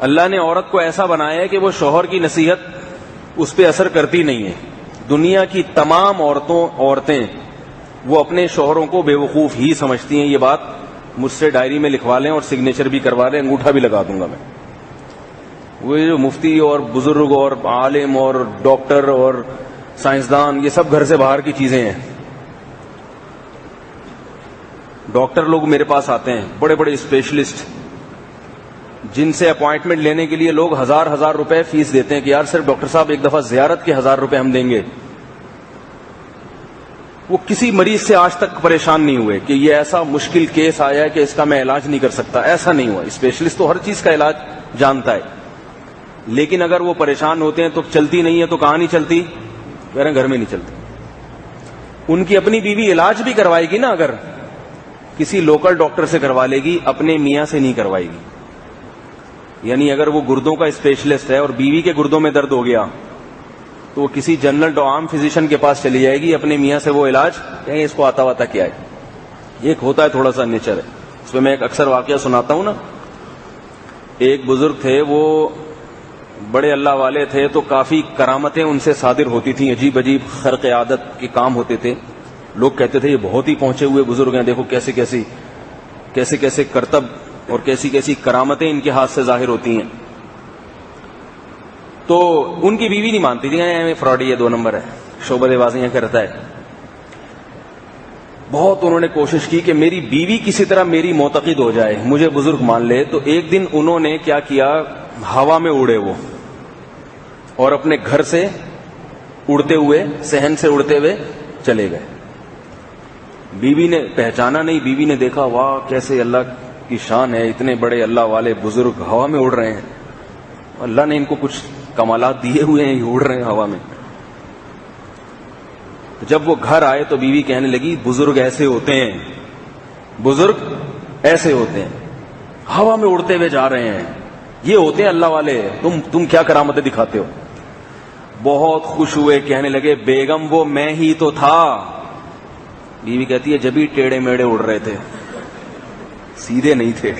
اللہ نے عورت کو ایسا بنایا ہے کہ وہ شوہر کی نصیحت اس پہ اثر کرتی نہیں ہے. دنیا کی تمام عورتیں وہ اپنے شوہروں کو بے وقوف ہی سمجھتی ہیں. یہ بات مجھ سے ڈائری میں لکھوا لیں اور سگنیچر بھی کروا لیں, انگوٹھا بھی لگا دوں گا میں. وہ جو مفتی اور بزرگ اور عالم اور ڈاکٹر اور سائنسدان, یہ سب گھر سے باہر کی چیزیں ہیں. ڈاکٹر لوگ میرے پاس آتے ہیں, بڑے بڑے اسپیشلسٹ, جن سے اپوائنٹمنٹ لینے کے لیے لوگ ہزار روپے فیس دیتے ہیں کہ یار صرف ڈاکٹر صاحب ایک دفعہ زیارت کے 1000 روپے ہم دیں گے. وہ کسی مریض سے آج تک پریشان نہیں ہوئے کہ یہ ایسا مشکل کیس آیا ہے کہ اس کا میں علاج نہیں کر سکتا, ایسا نہیں ہوا. اسپیشلسٹ تو ہر چیز کا علاج جانتا ہے, لیکن اگر وہ پریشان ہوتے ہیں تو چلتی نہیں ہے تو کہاں نہیں چلتی, میرے گھر میں نہیں چلتی. ان کی اپنی بیوی علاج بھی کروائے گی نا, اگر کسی لوکل ڈاکٹر سے کروا لے گی, اپنے میاں سے نہیں کروائے گی. یعنی اگر وہ گردوں کا اسپیشلسٹ ہے اور بیوی کے گردوں میں درد ہو گیا تو وہ کسی جنرل عام فزیشین کے پاس چلی جائے گی, اپنے میاں سے وہ علاج کہیں اس کو آتا واتا کیا ہے. ایک ہوتا ہے تھوڑا سا نیچر ہے. اس میں ایک اکثر واقعہ سناتا ہوں نا. ایک بزرگ تھے, وہ بڑے اللہ والے تھے, تو کافی کرامتیں ان سے صادر ہوتی تھیں, عجیب عجیب خرق عادت کے کام ہوتے تھے. لوگ کہتے تھے یہ بہت ہی پہنچے ہوئے بزرگ ہیں, دیکھو کیسے کیسے کرتب اور کیسی کرامتیں ان کے ہاتھ سے ظاہر ہوتی ہیں. تو ان کی بیوی نہیں مانتی تھی, فراڈی ہے, 2 نمبر ہے, شعبدے بازیاں کرتا ہے. بہت انہوں نے کوشش کی کہ میری بیوی کسی طرح میری معتقد ہو جائے, مجھے بزرگ مان لے. تو ایک دن انہوں نے کیا کیا, ہوا میں اڑے وہ, اور اپنے گھر سے اڑتے ہوئے, صحن سے اڑتے ہوئے چلے گئے. بیوی نے پہچانا نہیں, بیوی نے دیکھا واہ کیسے اللہ کی شان ہے, اتنے بڑے اللہ والے بزرگ ہوا میں اڑ رہے ہیں, اللہ نے ان کو کچھ کمالات دیے ہوئے ہیں, اڑ رہے ہیں ہوا میں. جب وہ گھر آئے تو بیوی کہنے لگی بزرگ ایسے ہوتے ہیں, بزرگ ایسے ہوتے ہیں, ہوا میں اڑتے ہوئے جا رہے ہیں, یہ ہوتے ہیں اللہ والے, تم کیا کرامتیں دکھاتے ہو. بہت خوش ہوئے, کہنے لگے بیگم وہ میں ہی تو تھا. بیوی کہتی ہے جبھی ٹیڑے میڑے اڑ رہے تھے, سیدھے نہیں تھے.